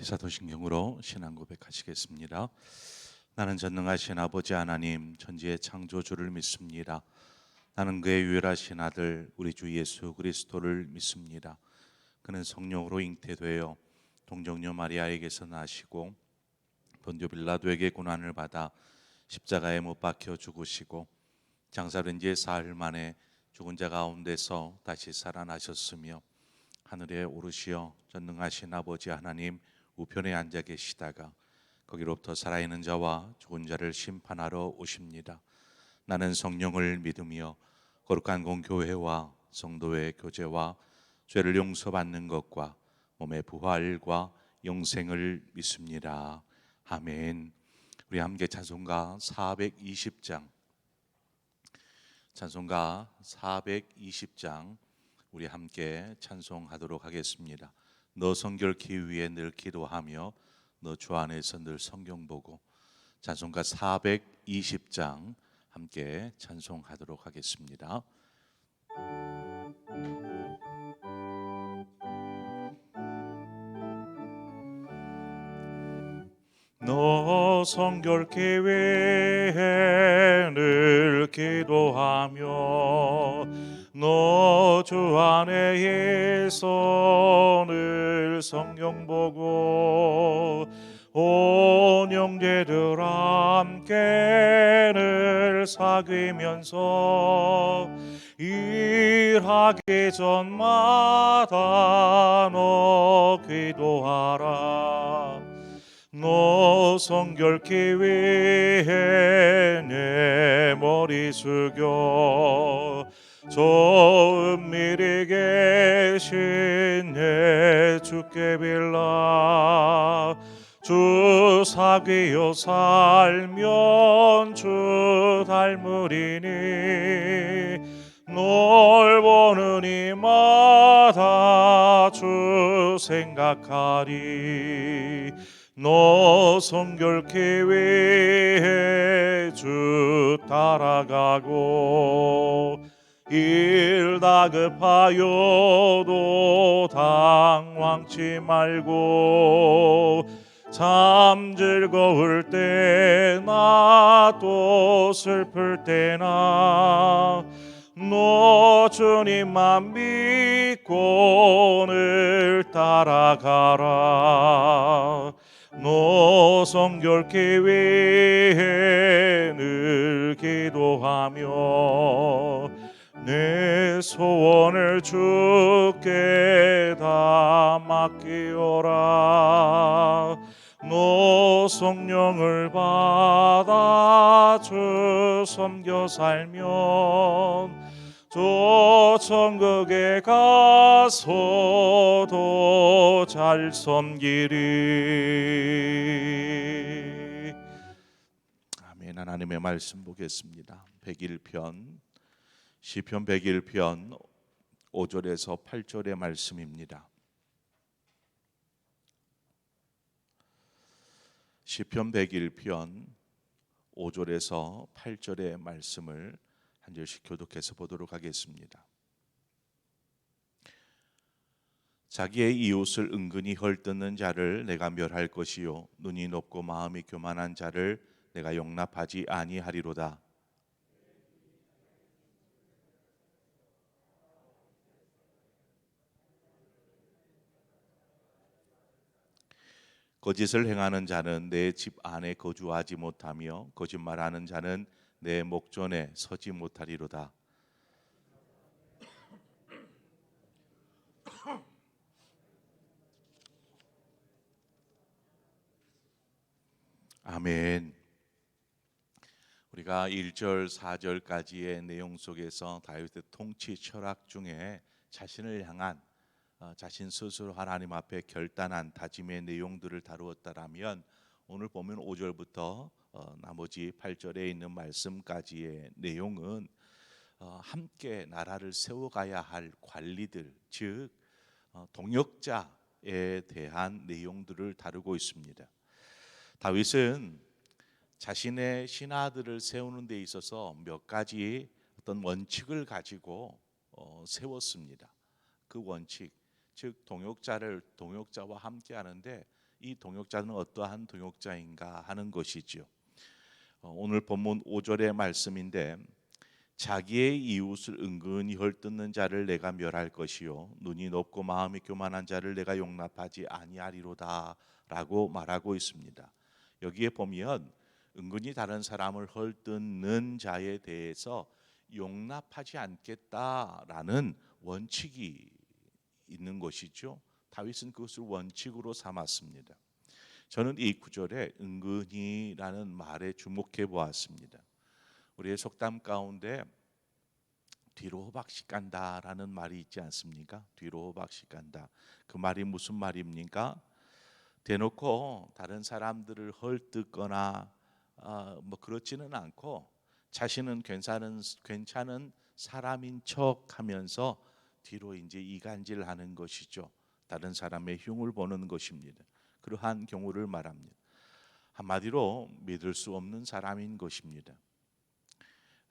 사도신경으로 신앙 고백하시겠습니다. 나는 전능하신 아버지 하나님 천지의 창조주를 믿습니다. 나는 그의 유일하신 아들 우리 주 예수 그리스도를 믿습니다. 그는 성령으로 잉태되어 동정녀 마리아에게서 나시고 본디오 빌라도에게 고난을 받아 십자가에 못 박혀 죽으시고 장사된 지 사흘 만에 죽은 자 가운데서 다시 살아나셨으며 하늘에 오르시어 전능하신 아버지 하나님 우편에 앉아 계시다가 거기로부터 살아있는 자와 죽은 자를 심판하러 오십니다. 나는 성령을 믿으며 거룩한 공교회와 성도의 교제와 죄를 용서받는 것과 몸의 부활과 영생을 믿습니다. 아멘. 우리 함께 찬송가 420장 우리 함께 찬송하도록 하겠습니다. 너 성결케 위해 늘 기도하며 너 주 안에서 늘 성경 보고. 찬송가 420장 함께 찬송하도록 하겠습니다. 너 성결케 위해 늘 기도하며 너 주 안에서 늘 성경 보고 온 형제들 함께 늘 사귀면서 일하기 전마다 너 기도하라. 너 성결케 위해 내 머리 숙여 저 은밀히 계신 내 주께 빌라. 주 사귀어 살면 주 닮으리니 널 보는 이마다 주 생각하리. 너 성결케 위해 주 따라가고 일 다급하여도 당황치 말고 참 즐거울 때나 또 슬플 때나 너 주님만 믿고 늘 따라가라. 너 성결케 위해 늘 기도하며 내 소원을 주께 다 맡기오라. 너 성령을 받아 주 섬겨 살면 저 천국에 가서도 잘 섬기리. 아멘. 하나님의 말씀 보겠습니다. 101편 시편 101편 5절에서 8절의 말씀입니다. 시편 101편 5절에서 8절의 말씀을 한 절씩 교독해서 보도록 하겠습니다. 자기의 이웃을 은근히 헐뜯는 자를 내가 멸할 것이요 눈이 높고 마음이 교만한 자를 내가 용납하지 아니하리로다. 거짓을 행하는 자는 내 집 안에 거주하지 못하며 거짓말하는 자는 내 목전에 서지 못하리로다. 아멘. 우리가 1절 4절까지의 내용 속에서 다윗의 통치 철학 중에 자신을 향한 자신 스스로 하나님 앞에 결단한 다짐의 내용들을 다루었다라면 오늘 보면 5절부터 나머지 8절에 있는 말씀까지의 내용은 함께 나라를 세워가야 할 관리들, 즉 동역자에 대한 내용들을 다루고 있습니다. 다윗은 자신의 신하들을 세우는 데 있어서 몇 가지 어떤 원칙을 가지고 세웠습니다. 그 원칙, 즉 동역자와 함께 하는데 이 동역자는 어떠한 동역자인가 하는 것이죠. 오늘 본문 5절의 말씀인데 자기의 이웃을 은근히 헐뜯는 자를 내가 멸할 것이요 눈이 높고 마음이 교만한 자를 내가 용납하지 아니하리로다 라고 말하고 있습니다. 여기에 보면 은근히 다른 사람을 헐뜯는 자에 대해서 용납하지 않겠다라는 원칙이 있는 것이죠. 다윗은 그것을 원칙으로 삼았습니다. 저는 이 구절에 은근히라는 말에 주목해 보았습니다. 우리의 속담 가운데 뒤로 호박씨 간다라는 말이 있지 않습니까? 뒤로 호박씨 간다. 그 말이 무슨 말입니까? 대놓고 다른 사람들을 헐뜯거나 뭐 그렇지는 않고 자신은 괜찮은 사람인 척하면서 뒤로 이제 이간질하는 것이죠. 다른 사람의 흉을 보는 것입니다. 그러한 경우를 말합니다. 한마디로 믿을 수 없는 사람인 것입니다.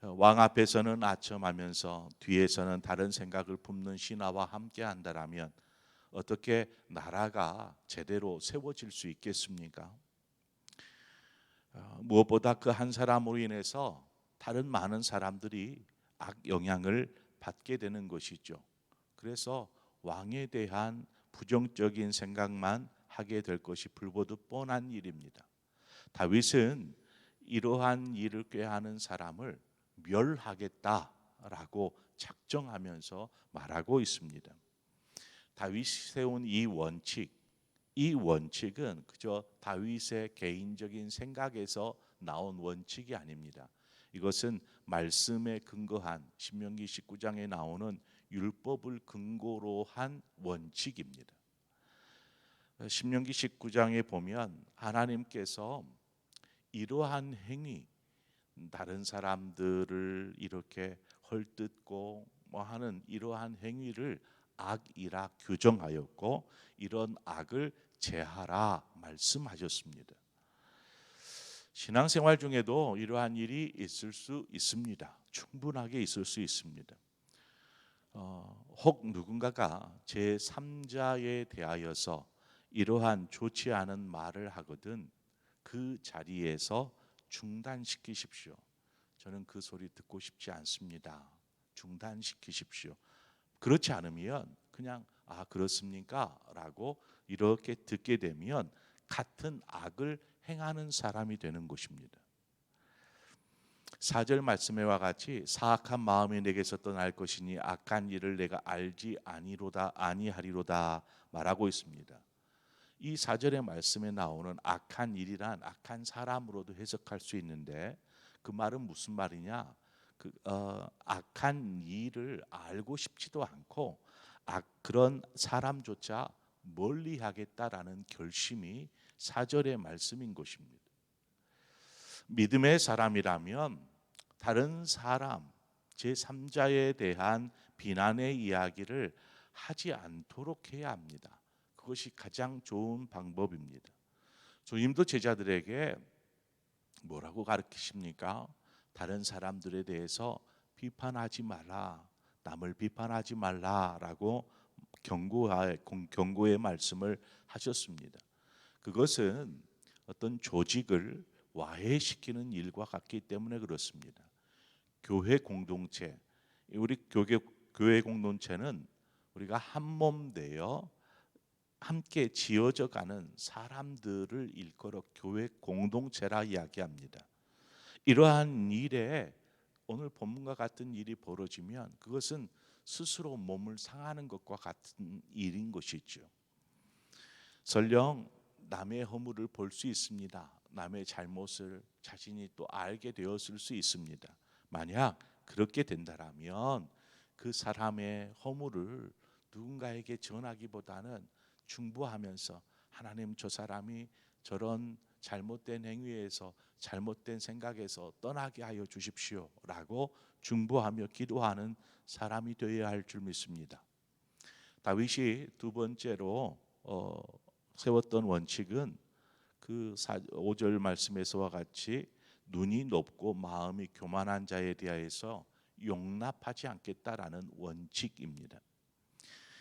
왕 앞에서는 아첨하면서 뒤에서는 다른 생각을 품는 신하와 함께 한다라면 어떻게 나라가 제대로 세워질 수 있겠습니까? 무엇보다 그 한 사람으로 인해서 다른 많은 사람들이 악 영향을 받게 되는 것이죠. 그래서 왕에 대한 부정적인 생각만 하게 될 것이 불보듯 뻔한 일입니다. 다윗은 이러한 일을 꾀하는 사람을 멸하겠다라고 작정하면서 말하고 있습니다. 다윗이 세운 이 원칙은 그저 다윗의 개인적인 생각에서 나온 원칙이 아닙니다. 이것은 말씀에 근거한 신명기 19장에 나오는 율법을 근거로 한 원칙입니다. 신명기 19장에 보면 하나님께서 이러한 행위, 다른 사람들을 이렇게 헐뜯고 뭐 하는 이러한 행위를 악이라 규정하였고 이런 악을 제하라 말씀하셨습니다. 신앙생활 중에도 이러한 일이 있을 수 있습니다. 충분하게 있을 수 있습니다. 혹 누군가가 제3자에 대하여서 이러한 좋지 않은 말을 하거든 그 자리에서 중단시키십시오. 저는 그 소리 듣고 싶지 않습니다. 중단시키십시오. 그렇지 않으면 그냥 그렇습니까? 라고 이렇게 듣게 되면 같은 악을 행하는 사람이 되는 것입니다. 4절 말씀에와 같이 사악한 마음이 내게서 떠날 것이니 악한 일을 내가 알지 아니하리로다 말하고 있습니다. 이 4절의 말씀에 나오는 악한 일이란 악한 사람으로도 해석할 수 있는데 그 말은 무슨 말이냐? 악한 일을 알고 싶지도 않고 그런 사람조차 멀리하겠다라는 결심이 4절의 말씀인 것입니다. 믿음의 사람이라면 다른 사람, 제3자에 대한 비난의 이야기를 하지 않도록 해야 합니다. 그것이 가장 좋은 방법입니다. 주님도 제자들에게 뭐라고 가르치십니까? 다른 사람들에 대해서 비판하지 말라, 남을 비판하지 말라라고 경고의 말씀을 하셨습니다. 그것은 어떤 조직을 와해시키는 일과 같기 때문에 그렇습니다. 교회 공동체, 우리 교회 공동체는 우리가 한 몸 되어 함께 지어져 가는 사람들을 일컬어 교회 공동체라 이야기합니다. 이러한 일에 오늘 본문과 같은 일이 벌어지면 그것은 스스로 몸을 상하는 것과 같은 일인 것이죠. 설령 남의 허물을 볼 수 있습니다. 남의 잘못을 자신이 또 알게 되었을 수 있습니다. 만약 그렇게 된다면 그 사람의 허물을 누군가에게 전하기보다는 중보하면서 하나님, 저 사람이 저런 잘못된 행위에서 잘못된 생각에서 떠나게 하여 주십시오 라고 중보하며 기도하는 사람이 되어야 할 줄 믿습니다. 다윗이 두 번째로 세웠던 원칙은 그 5절 말씀에서와 같이 눈이 높고 마음이 교만한 자에 대하여서 용납하지 않겠다라는 원칙입니다.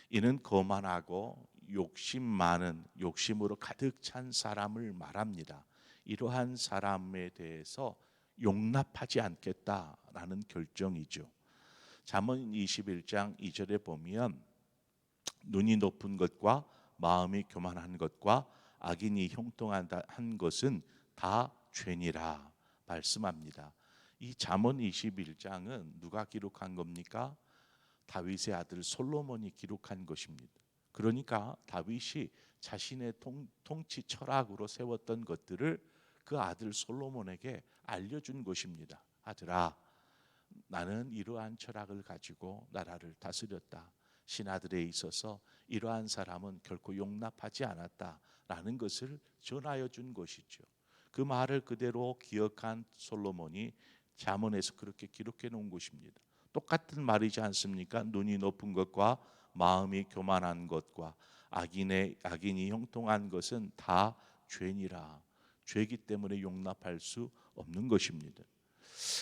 이는 거만하고 욕심 많은, 욕심으로 가득 찬 사람을 말합니다. 이러한 사람에 대해서 용납하지 않겠다라는 결정이죠. 잠언 21장 2절에 보면 눈이 높은 것과 마음이 교만한 것과 악인이 형통한 것은 다 죄니라 말씀합니다. 이 잠언 21장은 누가 기록한 겁니까? 다윗의 아들 솔로몬이 기록한 것입니다. 그러니까 다윗이 자신의 통치 철학으로 세웠던 것들을 그 아들 솔로몬에게 알려준 것입니다. 아들아, 나는 이러한 철학을 가지고 나라를 다스렸다. 신하들에 있어서 이러한 사람은 결코 용납하지 않았다라는 것을 전하여 준 것이죠. 그 말을 그대로 기억한 솔로몬이 잠언에서 그렇게 기록해 놓은 것입니다. 똑같은 말이지 않습니까? 눈이 높은 것과 마음이 교만한 것과 악인이 형통한 것은 다 죄니라. 죄이기 때문에 용납할 수 없는 것입니다.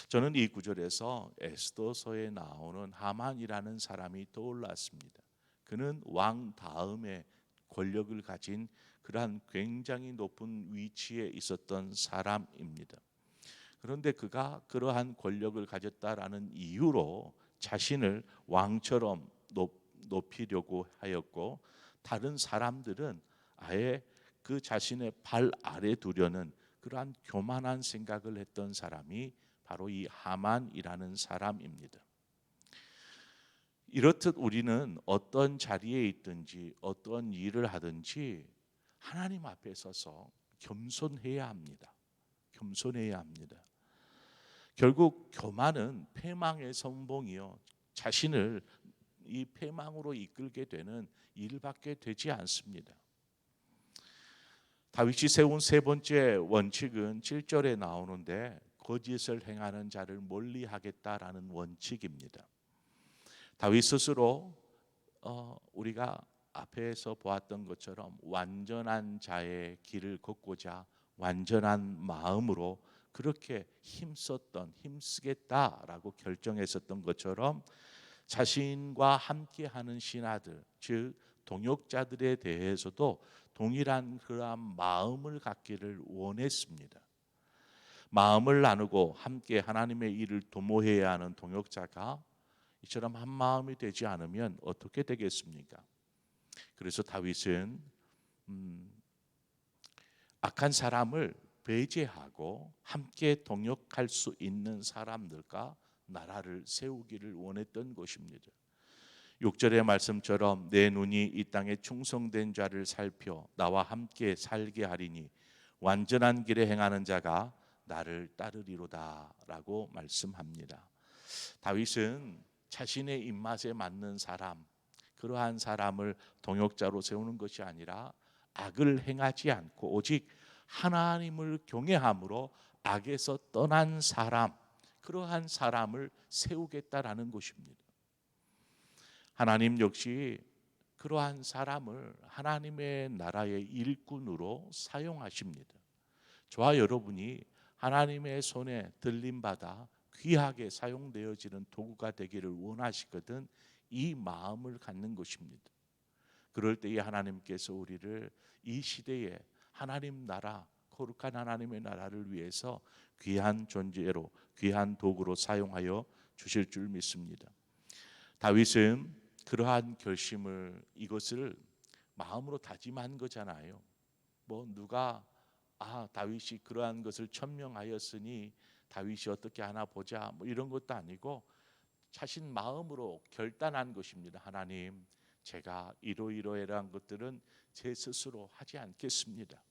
저는 이 구절에서 에스더서에 나오는 하만이라는 사람이 떠올랐습니다. 그는 왕 다음에 권력을 가진 그러한 굉장히 높은 위치에 있었던 사람입니다. 그런데 그가 그러한 권력을 가졌다라는 이유로 자신을 왕처럼 높이려고 하였고, 다른 사람들은 아예 그 자신의 발 아래 두려는 그러한 교만한 생각을 했던 사람이 바로 이 하만이라는 사람입니다. 이렇듯 우리는 어떤 자리에 있든지 어떤 일을 하든지 하나님 앞에 서서 겸손해야 합니다. 겸손해야 합니다. 결국 교만은 패망의 선봉이요, 자신을 이 패망으로 이끌게 되는 일밖에 되지 않습니다. 다윗이 세운 세 번째 원칙은 7절에 나오는데 거짓을 행하는 자를 멀리하겠다라는 원칙입니다. 다윗 스스로 우리가 앞에서 보았던 것처럼 완전한 자의 길을 걷고자 완전한 마음으로 그렇게 힘쓰겠다라고 결정했었던 것처럼 자신과 함께하는 신하들, 즉 동역자들에 대해서도 동일한 그러한 마음을 갖기를 원했습니다. 마음을 나누고 함께 하나님의 일을 도모해야 하는 동역자가 이처럼 한 마음이 되지 않으면 어떻게 되겠습니까? 그래서 다윗은 악한 사람을 배제하고 함께 동역할 수 있는 사람들과 나라를 세우기를 원했던 것입니다. 6절의 말씀처럼 내 눈이 이 땅에 충성된 자를 살펴 나와 함께 살게 하리니 완전한 길에 행하는 자가 나를 따르리로다 라고 말씀합니다. 다윗은 자신의 입맛에 맞는 사람, 그러한 사람을 동역자로 세우는 것이 아니라 악을 행하지 않고 오직 하나님을 경외함으로 악에서 떠난 사람, 그러한 사람을 세우겠다라는 것입니다. 하나님 역시 그러한 사람을 하나님의 나라의 일꾼으로 사용하십니다. 저와 여러분이 하나님의 손에 들림받아 귀하게 사용되어지는 도구가 되기를 원하시거든 이 마음을 갖는 것입니다. 그럴 때에 하나님께서 우리를 이 시대에 하나님 나라, 거룩한 하나님의 나라를 위해서 귀한 존재로, 귀한 도구로 사용하여 주실 줄 믿습니다. 다윗은 그러한 결심을, 이것을 마음으로 다짐한 거잖아요. 누가 다윗이 그러한 것을 천명하였으니 다윗이 어떻게 하나 보자 이런 것도 아니고 자신 마음으로 결단한 것입니다. 하나님, 제가 이러이러한 것들은 제 스스로 하지 않겠습니다.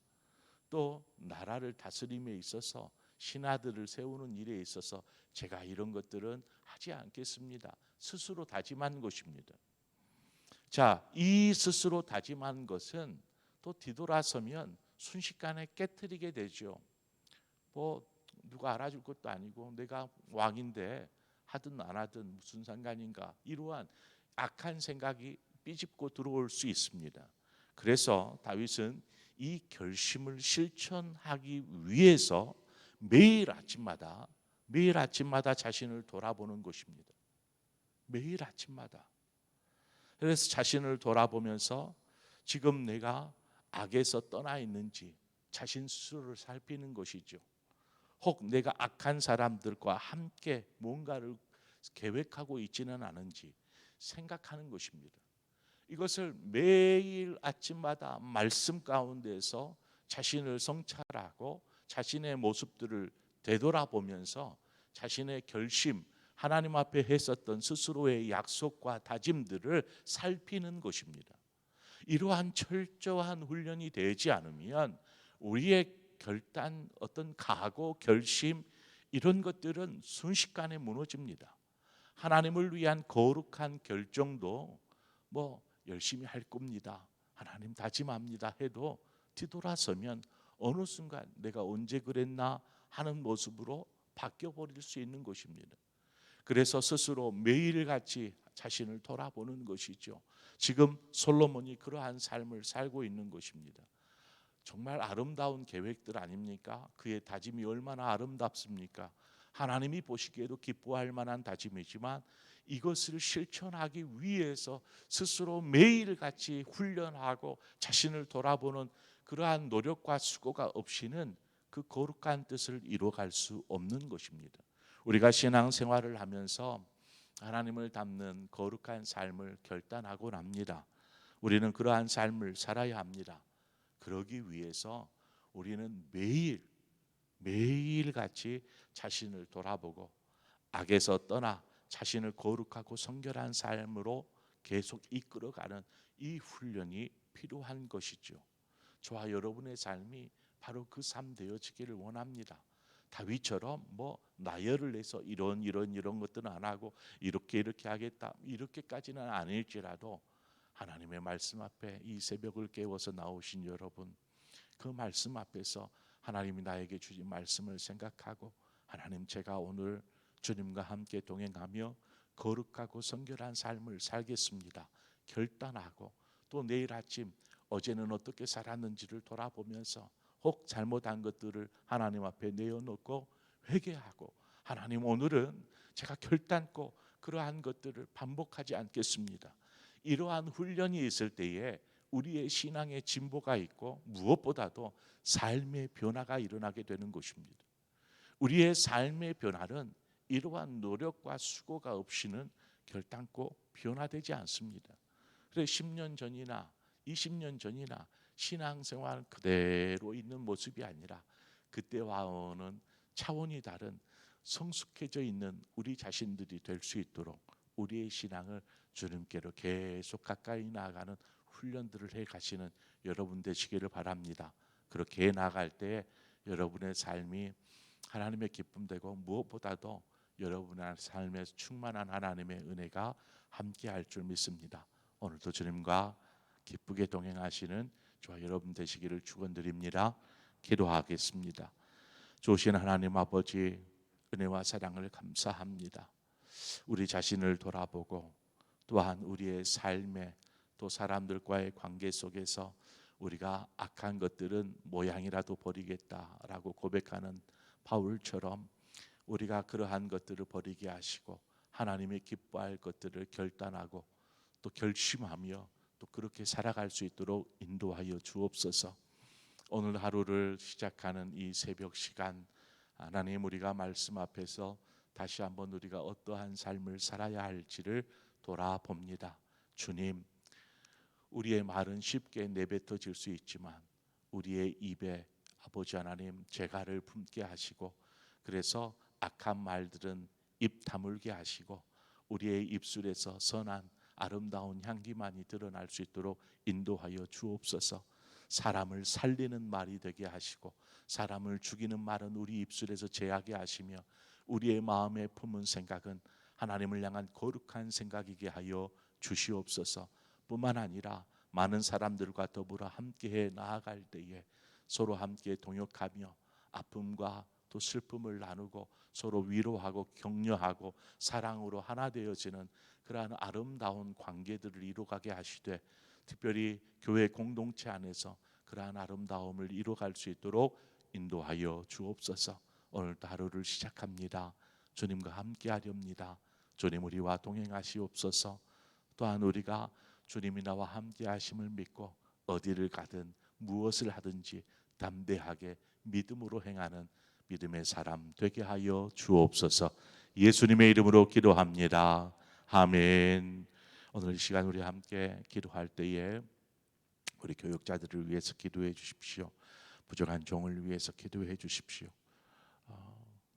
또 나라를 다스림에 있어서 신하들을 세우는 일에 있어서 제가 이런 것들은 하지 않겠습니다. 스스로 다짐한 것입니다. 자, 이 스스로 다짐한 것은 또 뒤돌아서면 순식간에 깨트리게 되죠. 누가 알아줄 것도 아니고 내가 왕인데 하든 안 하든 무슨 상관인가, 이러한 악한 생각이 삐집고 들어올 수 있습니다. 그래서 다윗은 이 결심을 실천하기 위해서 매일 아침마다 자신을 돌아보는 것입니다. 매일 아침마다. 그래서 자신을 돌아보면서 지금 내가 악에서 떠나 있는지 자신 스스로를 살피는 것이죠. 혹 내가 악한 사람들과 함께 뭔가를 계획하고 있지는 않은지 생각하는 것입니다. 이것을 매일 아침마다 말씀 가운데서 자신을 성찰하고 자신의 모습들을 되돌아보면서 자신의 결심, 하나님 앞에 했었던 스스로의 약속과 다짐들을 살피는 것입니다. 이러한 철저한 훈련이 되지 않으면 우리의 결단, 어떤 각오, 결심 이런 것들은 순식간에 무너집니다. 하나님을 위한 거룩한 결정도 뭐 열심히 할 겁니다, 하나님 다짐합니다 해도 뒤돌아서면 어느 순간 내가 언제 그랬나 하는 모습으로 바뀌어 버릴 수 있는 것입니다. 그래서 스스로 매일같이 자신을 돌아보는 것이죠. 지금 솔로몬이 그러한 삶을 살고 있는 것입니다. 정말 아름다운 계획들 아닙니까? 그의 다짐이 얼마나 아름답습니까? 하나님이 보시기에도 기뻐할 만한 다짐이지만 이것을 실천하기 위해서 스스로 매일같이 훈련하고 자신을 돌아보는 그러한 노력과 수고가 없이는 그 거룩한 뜻을 이루어갈 수 없는 것입니다. 우리가 신앙생활을 하면서 하나님을 닮는 거룩한 삶을 결단하고 납니다. 우리는 그러한 삶을 살아야 합니다. 그러기 위해서 우리는 매일같이 자신을 돌아보고 악에서 떠나 자신을 거룩하고 성결한 삶으로 계속 이끌어가는 이 훈련이 필요한 것이죠. 저와 여러분의 삶이 바로 그 삶 되어지기를 원합니다. 다윗처럼 뭐 나열을 해서 이런 것들은 안 하고 이렇게 하겠다 이렇게까지는 아닐지라도 하나님의 말씀 앞에 이 새벽을 깨워서 나오신 여러분, 그 말씀 앞에서 하나님이 나에게 주신 말씀을 생각하고 하나님, 제가 오늘 주님과 함께 동행하며 거룩하고 성결한 삶을 살겠습니다 결단하고, 또 내일 아침 어제는 어떻게 살았는지를 돌아보면서 혹 잘못한 것들을 하나님 앞에 내어놓고 회개하고, 하나님 오늘은 제가 결단코 그러한 것들을 반복하지 않겠습니다. 이러한 훈련이 있을 때에 우리의 신앙의 진보가 있고 무엇보다도 삶의 변화가 일어나게 되는 것입니다. 우리의 삶의 변화는 이러한 노력과 수고가 없이는 결단코 변화되지 않습니다. 그래서 10년 전이나 20년 전이나 신앙생활 그대로 있는 모습이 아니라 그때와는 차원이 다른 성숙해져 있는 우리 자신들이 될 수 있도록 우리의 신앙을 주님께로 계속 가까이 나아가는 훈련들을 해 가시는 여러분 되시기를 바랍니다. 그렇게 나아갈 때 여러분의 삶이 하나님의 기쁨 되고 무엇보다도 여러분의 삶에서 충만한 하나님의 은혜가 함께할 줄 믿습니다. 오늘도 주님과 기쁘게 동행하시는 저와 여러분 되시기를 축원드립니다. 기도하겠습니다. 좋으신 하나님 아버지, 은혜와 사랑을 감사합니다. 우리 자신을 돌아보고 또한 우리의 삶에 또 사람들과의 관계 속에서 우리가 악한 것들은 모양이라도 버리겠다라고 고백하는 바울처럼 우리가 그러한 것들을 버리게 하시고 하나님의 기뻐할 것들을 결단하고 또 결심하며 또 그렇게 살아갈 수 있도록 인도하여 주옵소서. 오늘 하루를 시작하는 이 새벽 시간, 하나님 우리가 말씀 앞에서 다시 한번 우리가 어떠한 삶을 살아야 할지를 돌아봅니다. 주님, 우리의 말은 쉽게 내뱉어질 수 있지만 우리의 입에 아버지 하나님 재갈을 품게 하시고, 그래서 악한 말들은 입 다물게 하시고 우리의 입술에서 선한 아름다운 향기만이 드러날 수 있도록 인도하여 주옵소서. 사람을 살리는 말이 되게 하시고 사람을 죽이는 말은 우리 입술에서 제하게 하시며 우리의 마음에 품은 생각은 하나님을 향한 거룩한 생각이게 하여 주시옵소서. 뿐만 아니라 많은 사람들과 더불어 함께해 나아갈 때에 서로 함께 동역하며 아픔과 또 슬픔을 나누고 서로 위로하고 격려하고 사랑으로 하나 되어지는 그러한 아름다운 관계들을 이루어가게 하시되, 특별히 교회 공동체 안에서 그러한 아름다움을 이루어갈 수 있도록 인도하여 주옵소서. 오늘도 하루를 시작합니다. 주님과 함께 하렵니다. 주님 우리와 동행하시옵소서. 또한 우리가 주님이 나와 함께 하심을 믿고 어디를 가든 무엇을 하든지 담대하게 믿음으로 행하는 믿음의 사람 되게 하여 주옵소서. 예수님의 이름으로 기도합니다. 아멘. 오늘 이 시간 우리 함께 기도할 때에 우리 교육자들을 위해서 기도해 주십시오. 부족한 종을 위해서 기도해 주십시오.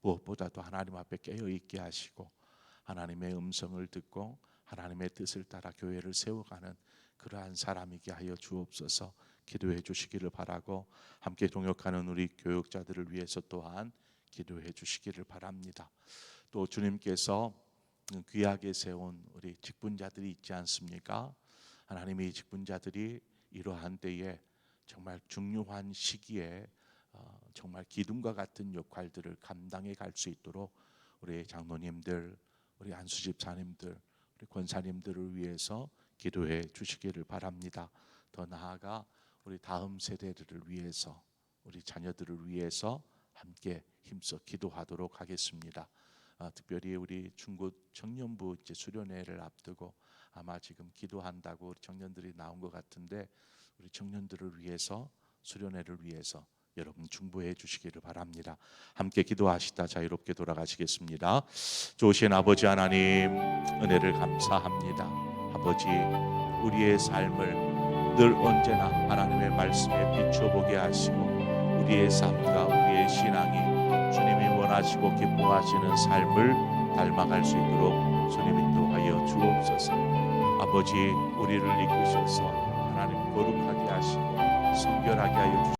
무엇보다도 하나님 앞에 깨어 있게 하시고 하나님의 음성을 듣고 하나님의 뜻을 따라 교회를 세워가는 그러한 사람이게 하여 주옵소서. 기도해 주시기를 바라고 함께 동역하는 우리 교육자들을 위해서 또한 기도해 주시기를 바랍니다. 또 주님께서 귀하게 세운 우리 직분자들이 있지 않습니까? 하나님의 직분자들이 이러한 때에 정말 중요한 시기에 정말 기둥과 같은 역할들을 감당해 갈 수 있도록 우리 장로님들, 우리 안수집사님들, 우리 권사님들을 위해서 기도해 주시기를 바랍니다. 더 나아가 우리 다음 세대들을 위해서, 우리 자녀들을 위해서 함께 힘써 기도하도록 하겠습니다. 특별히 우리 중고 청년부 이제 수련회를 앞두고 아마 지금 기도한다고 우리 청년들이 나온 것 같은데 우리 청년들을 위해서 수련회를 위해서 여러분 중보해 주시기를 바랍니다. 함께 기도하시다 자유롭게 돌아가시겠습니다. 좋으신 아버지 하나님 은혜를 감사합니다. 아버지 우리의 삶을 늘 언제나 하나님의 말씀에 비춰보게 하시고 우리의 삶과 우리의 신앙이 주님이 원하시고 기뻐하시는 삶을 닮아갈 수 있도록 주님 인도하여 주옵소서. 아버지 우리를 이끄셔서 하나님 거룩하게 하시고 성결하게 하여 주옵소서.